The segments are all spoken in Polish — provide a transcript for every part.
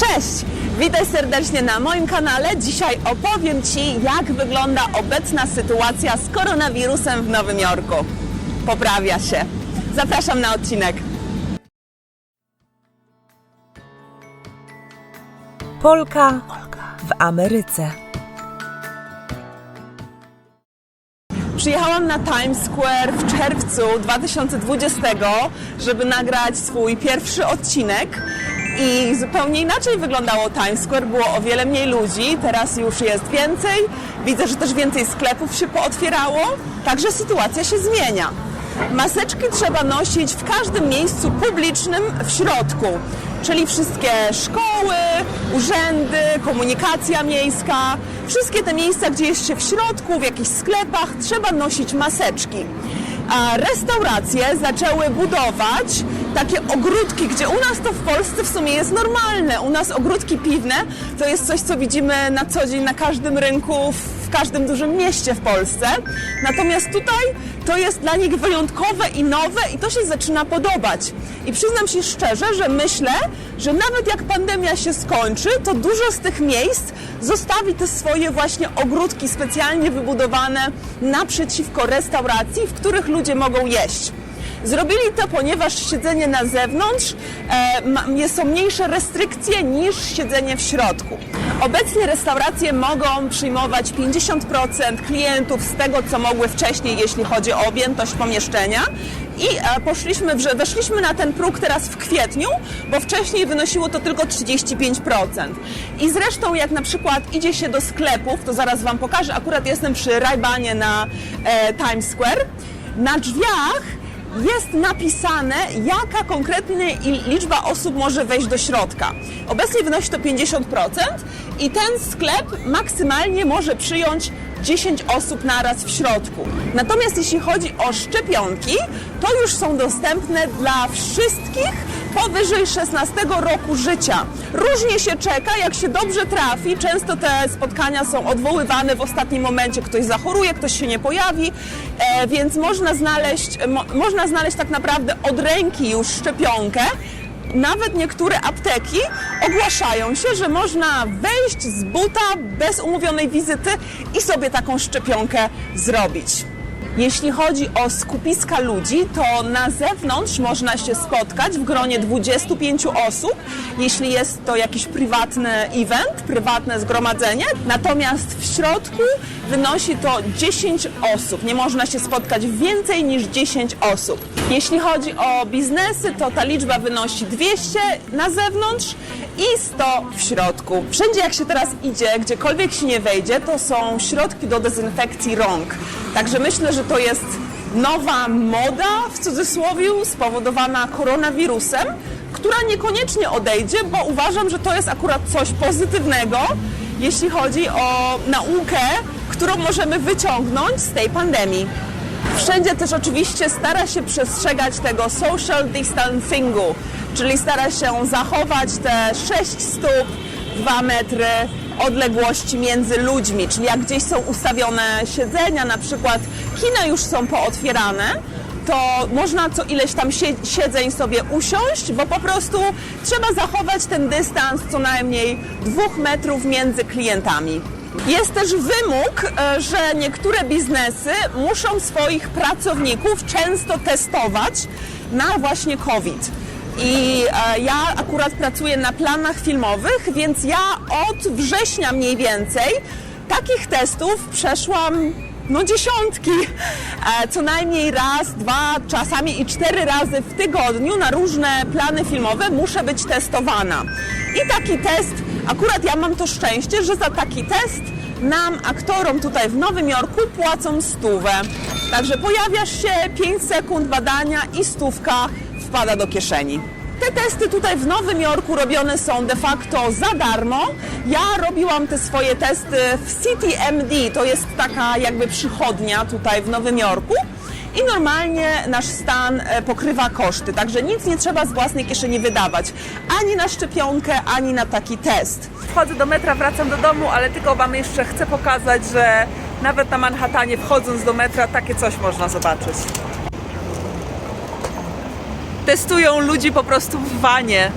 Cześć! Witaj serdecznie na moim kanale. Dzisiaj opowiem Ci, jak wygląda obecna sytuacja z koronawirusem w Nowym Jorku. Poprawia się. Zapraszam na odcinek. Polka w Ameryce. Przyjechałam na Times Square w czerwcu 2020, żeby nagrać swój pierwszy odcinek. I zupełnie inaczej wyglądało Times Square, było o wiele mniej ludzi, teraz już jest więcej. Widzę, że też więcej sklepów się pootwierało, także sytuacja się zmienia. Maseczki trzeba nosić w każdym miejscu publicznym w środku, czyli wszystkie szkoły, urzędy, komunikacja miejska, wszystkie te miejsca, gdzie jest się w środku, w jakichś sklepach, trzeba nosić maseczki. A restauracje zaczęły budować takie ogródki, gdzie u nas to w Polsce w sumie jest normalne. U nas ogródki piwne to jest coś, co widzimy na co dzień na każdym rynku, w każdym dużym mieście w Polsce. Natomiast tutaj to jest dla nich wyjątkowe i nowe i to się zaczyna podobać. I przyznam się szczerze, że myślę, że nawet jak pandemia się skończy, to dużo z tych miejsc zostawi te swoje właśnie ogródki specjalnie wybudowane naprzeciwko restauracji, w których ludzie mogą jeść. Zrobili to, ponieważ siedzenie na zewnątrz są mniejsze restrykcje niż siedzenie w środku. Obecnie restauracje mogą przyjmować 50% klientów z tego, co mogły wcześniej, jeśli chodzi o objętość pomieszczenia. I weszliśmy na ten próg teraz w kwietniu, bo wcześniej wynosiło to tylko 35%. I zresztą jak na przykład idzie się do sklepów, to zaraz Wam pokażę, akurat jestem przy Ray-Banie na Times Square, na drzwiach jest napisane, jaka konkretna liczba osób może wejść do środka. Obecnie wynosi to 50% i ten sklep maksymalnie może przyjąć 10 osób naraz w środku. Natomiast jeśli chodzi o szczepionki, to już są dostępne dla wszystkich powyżej 16 roku życia. Różnie się czeka, jak się dobrze trafi. Często te spotkania są odwoływane w ostatnim momencie. Ktoś zachoruje, ktoś się nie pojawi, więc można znaleźć tak naprawdę od ręki już szczepionkę. Nawet niektóre apteki ogłaszają się, że można wejść z buta bez umówionej wizyty i sobie taką szczepionkę zrobić. Jeśli chodzi o skupiska ludzi, to na zewnątrz można się spotkać w gronie 25 osób, jeśli jest to jakiś prywatny event, prywatne zgromadzenie. Natomiast w środku wynosi to 10 osób. Nie można się spotkać więcej niż 10 osób. Jeśli chodzi o biznesy, to ta liczba wynosi 200 na zewnątrz i 100 w środku. Wszędzie jak się teraz idzie, gdziekolwiek się nie wejdzie, to są środki do dezynfekcji rąk. Także myślę, że to jest nowa moda, w cudzysłowie, spowodowana koronawirusem, która niekoniecznie odejdzie, bo uważam, że to jest akurat coś pozytywnego, jeśli chodzi o naukę, którą możemy wyciągnąć z tej pandemii. Wszędzie też oczywiście stara się przestrzegać tego social distancingu, czyli stara się zachować te 6 stóp, 2 metry odległości między ludźmi, czyli jak gdzieś są ustawione siedzenia, na przykład kina już są pootwierane, to można co ileś tam siedzeń sobie usiąść, bo po prostu trzeba zachować ten dystans co najmniej 2 metrów między klientami. Jest też wymóg, że niektóre biznesy muszą swoich pracowników często testować na właśnie COVID. I ja akurat pracuję na planach filmowych, więc ja od września mniej więcej takich testów przeszłam dziesiątki. Co najmniej raz, 2, czasami i 4 razy w tygodniu na różne plany filmowe muszę być testowana. I taki test, akurat ja mam to szczęście, że za taki test nam, aktorom tutaj w Nowym Jorku, płacą 100. Także pojawiasz się, 5 sekund badania i 100 wpada do kieszeni. Te testy tutaj w Nowym Jorku robione są de facto za darmo. Ja robiłam te swoje testy w CityMD, to jest taka jakby przychodnia tutaj w Nowym Jorku. I normalnie nasz stan pokrywa koszty, także nic nie trzeba z własnej kieszeni wydawać. Ani na szczepionkę, ani na taki test. Wchodzę do metra, wracam do domu, ale tylko Wam jeszcze chcę pokazać, że nawet na Manhattanie, wchodząc do metra, takie coś można zobaczyć. Testują ludzi po prostu w wanie.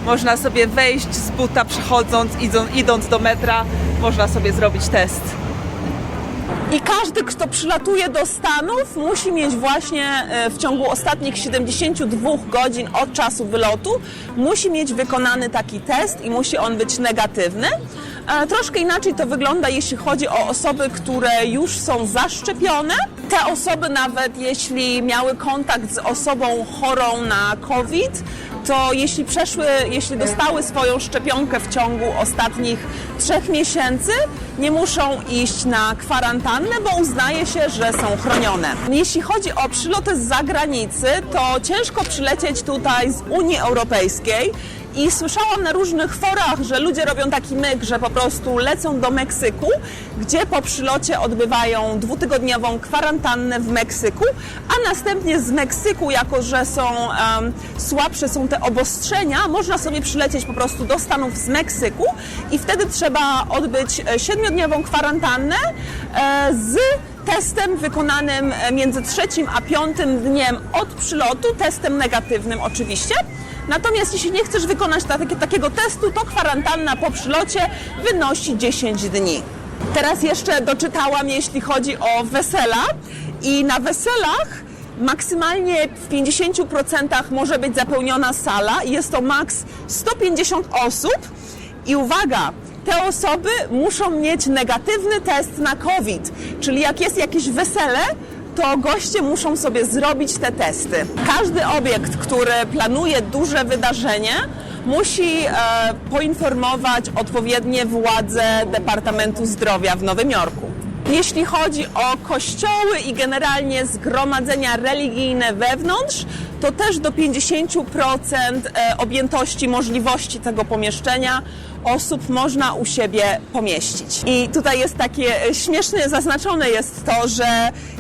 Można sobie wejść z buta, przechodząc, idąc do metra, można sobie zrobić test. I każdy, kto przylatuje do Stanów, musi mieć właśnie w ciągu ostatnich 72 godzin od czasu wylotu, musi mieć wykonany taki test i musi on być negatywny. Troszkę inaczej to wygląda, jeśli chodzi o osoby, które już są zaszczepione. Te osoby, nawet jeśli miały kontakt z osobą chorą na COVID, to jeśli dostały swoją szczepionkę w ciągu ostatnich 3 miesięcy, nie muszą iść na kwarantannę, bo uznaje się, że są chronione. Jeśli chodzi o przyloty z zagranicy, to ciężko przylecieć tutaj z Unii Europejskiej. I słyszałam na różnych forach, że ludzie robią taki myk, że po prostu lecą do Meksyku, gdzie po przylocie odbywają 2-tygodniową kwarantannę w Meksyku, a następnie z Meksyku, jako że słabsze są te obostrzenia, można sobie przylecieć po prostu do Stanów z Meksyku i wtedy trzeba odbyć 7-dniową kwarantannę z testem wykonanym między 3. a 5. dniem od przylotu, testem negatywnym oczywiście. Natomiast jeśli nie chcesz wykonać takiego testu, to kwarantanna po przylocie wynosi 10 dni. Teraz jeszcze doczytałam, jeśli chodzi o wesela, i na weselach maksymalnie w 50% może być zapełniona sala i jest to maks 150 osób. I uwaga, te osoby muszą mieć negatywny test na COVID, czyli jak jest jakieś wesele, to goście muszą sobie zrobić te testy. Każdy obiekt, który planuje duże wydarzenie, musi poinformować odpowiednie władze Departamentu Zdrowia w Nowym Jorku. Jeśli chodzi o kościoły i generalnie zgromadzenia religijne wewnątrz, to też do 50% objętości możliwości tego pomieszczenia osób można u siebie pomieścić. I tutaj jest takie śmiesznie zaznaczone jest to, że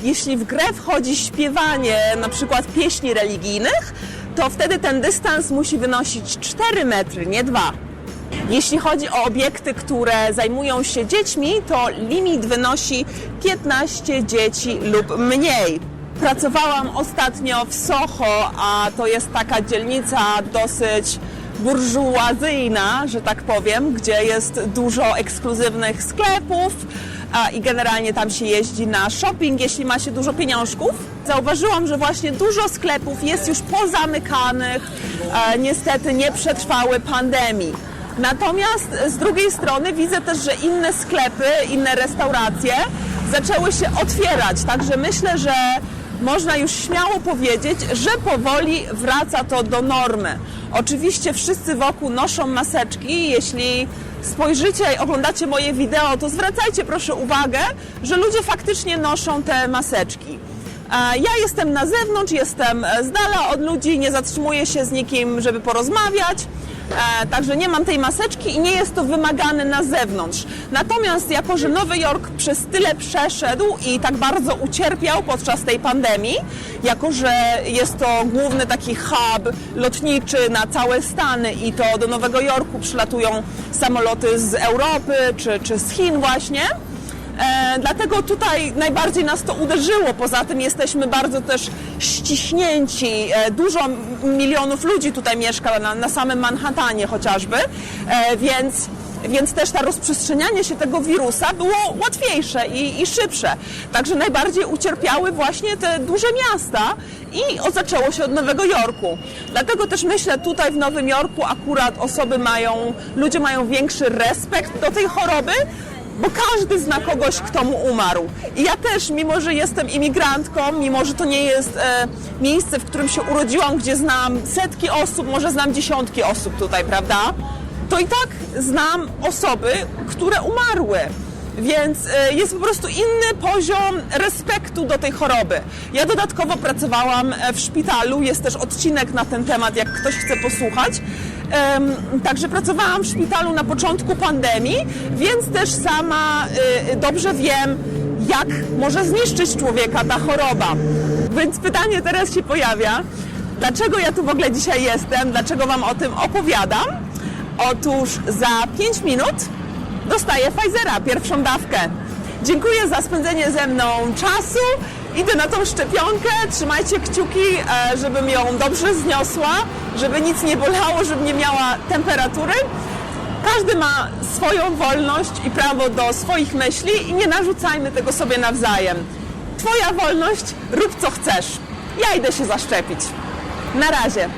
jeśli w grę wchodzi śpiewanie na przykład pieśni religijnych, to wtedy ten dystans musi wynosić 4 metry, nie 2. Jeśli chodzi o obiekty, które zajmują się dziećmi, to limit wynosi 15 dzieci lub mniej. Pracowałam ostatnio w Soho, a to jest taka dzielnica dosyć burżuazyjna, że tak powiem, gdzie jest dużo ekskluzywnych sklepów i generalnie tam się jeździ na shopping, jeśli ma się dużo pieniążków. Zauważyłam, że właśnie dużo sklepów jest już pozamykanych, niestety nie przetrwały pandemii. Natomiast z drugiej strony widzę też, że inne sklepy, inne restauracje zaczęły się otwierać, także myślę, że można już śmiało powiedzieć, że powoli wraca to do normy. Oczywiście wszyscy wokół noszą maseczki. Jeśli spojrzycie i oglądacie moje wideo, to zwracajcie proszę uwagę, że ludzie faktycznie noszą te maseczki. Ja jestem na zewnątrz, jestem z dala od ludzi, nie zatrzymuję się z nikim, żeby porozmawiać. Także nie mam tej maseczki i nie jest to wymagane na zewnątrz. Natomiast jako, że Nowy Jork przez tyle przeszedł i tak bardzo ucierpiał podczas tej pandemii, jako, że jest to główny taki hub lotniczy na całe Stany i to do Nowego Jorku przylatują samoloty z Europy czy z Chin właśnie, dlatego tutaj najbardziej nas to uderzyło. Poza tym jesteśmy bardzo też ściśnięci. Dużo milionów ludzi tutaj mieszka na samym Manhattanie chociażby, więc też to rozprzestrzenianie się tego wirusa było łatwiejsze i szybsze. Także najbardziej ucierpiały właśnie te duże miasta i zaczęło się od Nowego Jorku. Dlatego też myślę, tutaj w Nowym Jorku akurat ludzie mają większy respekt do tej choroby, bo każdy zna kogoś, kto mu umarł. I ja też, mimo że jestem imigrantką, mimo że to nie jest miejsce, w którym się urodziłam, gdzie znam setki osób, może znam dziesiątki osób tutaj, prawda? To i tak znam osoby, które umarły. Więc jest po prostu inny poziom respektu do tej choroby. Ja dodatkowo pracowałam w szpitalu, jest też odcinek na ten temat, jak ktoś chce posłuchać. Także pracowałam w szpitalu na początku pandemii, więc też sama dobrze wiem, jak może zniszczyć człowieka ta choroba. Więc pytanie teraz się pojawia, dlaczego ja tu w ogóle dzisiaj jestem, dlaczego Wam o tym opowiadam? Otóż za 5 minut dostaję Pfizera, pierwszą dawkę. Dziękuję za spędzenie ze mną czasu Idę na tą szczepionkę, trzymajcie kciuki, żebym ją dobrze zniosła, żeby nic nie bolało, żeby nie miała temperatury. Każdy ma swoją wolność i prawo do swoich myśli i nie narzucajmy tego sobie nawzajem. Twoja wolność, rób co chcesz. Ja idę się zaszczepić. Na razie.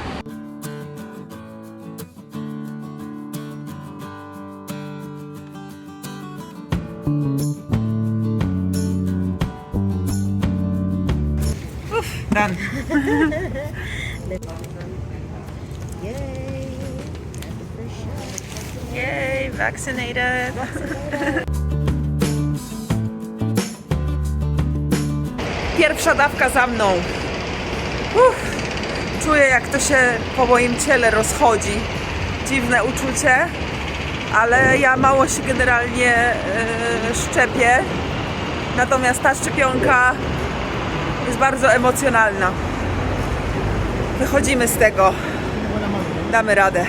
Done. Yay, vaccinated. Pierwsza dawka za mną. Czuję, jak to się po moim ciele rozchodzi. Dziwne uczucie, ale ja mało się generalnie szczepię. Natomiast ta szczepionka jest bardzo emocjonalna. Wychodzimy z tego. Damy radę.